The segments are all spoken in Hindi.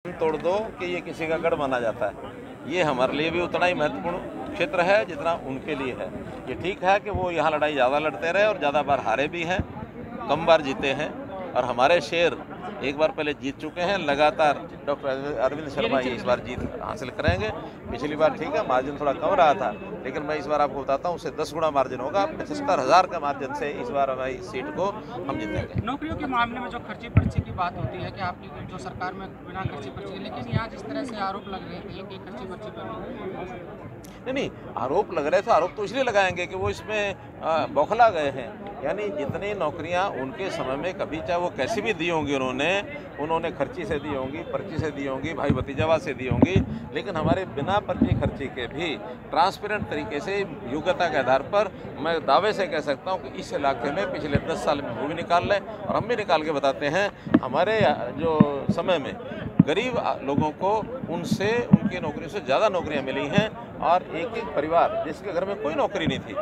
तोड़ दो कि ये किसी का गढ़ माना जाता है। ये हमारे लिए भी उतना ही महत्वपूर्ण क्षेत्र है जितना उनके लिए है। ये ठीक है कि वो यहाँ लड़ाई ज़्यादा लड़ते रहे और ज़्यादा बार हारे भी हैं, कम बार जीते हैं, और हमारे शेर एक बार पहले जीत चुके हैं। लगातार डॉक्टर अरविंद शर्मा ये इस बार जीत हासिल करेंगे। पिछली बार ठीक है मार्जिन थोड़ा कम रहा था, लेकिन मैं इस बार आपको बताता हूँ उससे 10 गुना मार्जिन होगा। 75,000 का मार्जिन से इस बार हमारी सीट को हम जीतेंगे। नौकरियों के मामले में जो खर्ची पर्ची की बात होती है कि आपकी जो सरकार में बिना खर्ची पर्ची, लेकिन यहाँ जिस तरह से आरोप लग रहे थे कि खर्ची पर्ची पर नहीं, आरोप लग रहे थे। आरोप तो इसलिए लगाएंगे कि वो इसमें बौखला गए हैं। यानी जितनी नौकरियां उनके समय में कभी चाहे वो कैसी भी दी होंगी, उन्होंने खर्ची से दी होंगी, पर्ची से दी होंगी, भाई भतीजावा से दी होंगी, लेकिन हमारे बिना पर्ची खर्ची के भी ट्रांसपेरेंट तरीके से योग्यता के आधार पर मैं दावे से कह सकता हूं कि इस इलाके में पिछले 10 साल में वो भी निकाल लें और हम भी निकाल के बताते हैं। हमारे जो समय में गरीब लोगों को उनसे उनकी नौकरियों से ज़्यादा नौकरियां मिली हैं, और एक एक परिवार जिसके घर में कोई नौकरी नहीं थी,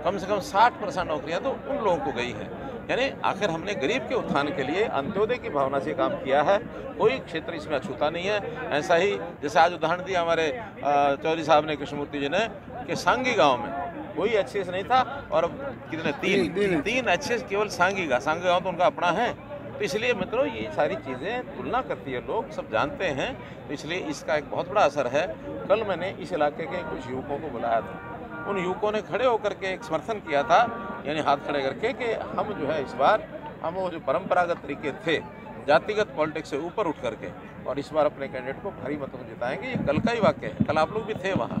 कम से कम 60% नौकरियां तो उन लोगों को गई हैं। यानी आखिर हमने गरीब के उत्थान के लिए अंत्योदय की भावना से काम किया है। कोई क्षेत्र इसमें अछूता नहीं है। ऐसा ही जैसे आज उदाहरण दिया हमारे चौधरी साहब ने, कृष्णमूर्ति जी ने, कि सांगी गाँव में कोई अच्छे से नहीं था, और कितने तीन अच्छे से केवल सांगी गाँव तो उनका अपना है। तो इसलिए मित्रों ये सारी चीज़ें तुलना करती है, लोग सब जानते हैं, तो इसलिए इसका एक बहुत बड़ा असर है। कल मैंने इस इलाके के कुछ युवकों को बुलाया था, उन युवकों ने खड़े होकर के एक समर्थन किया था, यानी हाथ खड़े करके, कि हम जो है इस बार हम वो जो परंपरागत तरीके थे जातिगत पॉलिटिक्स से ऊपर उठ करके और इस बार अपने कैंडिडेट को भारी मतों से जिताएंगे। ये कल का ही वाक्य है, कल आप लोग भी थे वहाँ।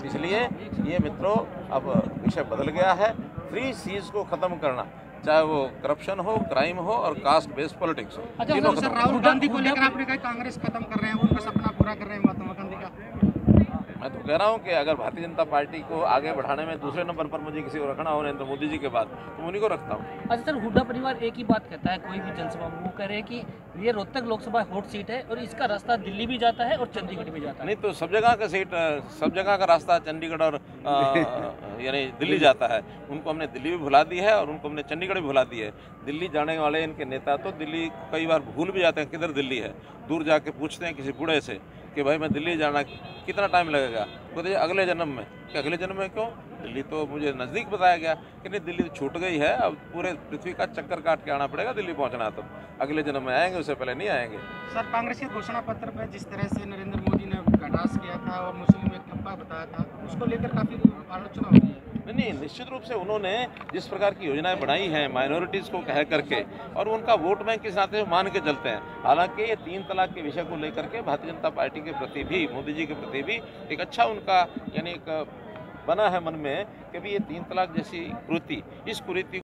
इसलिए ये मित्रों अब विषय बदल गया है। 3 C's को ख़त्म करना, चाहे वो करप्शन हो, क्राइम हो और कास्ट बेस्ड पॉलिटिक्स हो। अच्छा सर, राहुल गांधी को लेकर आपने कहा कांग्रेस खत्म कर रहे हैं, उनका सपना पूरा कर रहे हैं महात्मा गांधी का। मैं तो कह रहा हूँ कि अगर भारतीय जनता पार्टी को आगे बढ़ाने में दूसरे नंबर पर मुझे किसी को रखना हो नरेंद्र मोदी जी के बाद, तो उन्हीं को रखता हूँ। अच्छा सर, हुड्डा परिवार एक ही बात कहता है कोई भी जनसभा में, वो कह रहे हैं कि ये रोहतक लोकसभा हॉट सीट है और इसका रास्ता दिल्ली भी जाता है और चंडीगढ़ भी जाता है। नहीं तो सब जगह का सीट, सब जगह का रास्ता चंडीगढ़ और यानी दिल्ली जाता है। उनको हमने दिल्ली भी भुला दी है और उनको हमने चंडीगढ़ भी भुला दी है। दिल्ली जाने वाले इनके नेता तो दिल्ली कई बार भूल भी जाते हैं किधर दिल्ली है। दूर जाके पूछते हैं किसी बूढ़े से कि भाई मैं दिल्ली जाना, कितना टाइम लगेगा? बोलते अगले जन्म में। कि अगले जन्म में क्यों? दिल्ली तो मुझे नज़दीक बताया गया कि नहीं, दिल्ली तो छूट गई है, अब पूरे पृथ्वी का चक्कर काट के आना पड़ेगा दिल्ली पहुंचना। तो अगले जन्म में आएंगे, उससे पहले नहीं आएंगे। सर, कांग्रेस के घोषणा पत्र पर जिस तरह से नरेंद्र मोदी ने कटाक्ष किया था और मुस्लिम एक ठप्पा बताया था, उसको लेकर काफ़ी आलोचना हो रही है। नहीं, निश्चित रूप से उन्होंने जिस प्रकार की योजनाएं बनाई हैं माइनॉरिटीज़ को कह करके, और उनका वोट बैंक के नाते मान के चलते हैं। हालांकि ये 3 तलाक के विषय को लेकर के भारतीय जनता पार्टी के प्रति भी, मोदी जी के प्रति भी एक अच्छा उनका यानी एक बना है मन में कि भी ये 3 तलाक जैसी कुरीति, इस कुरीति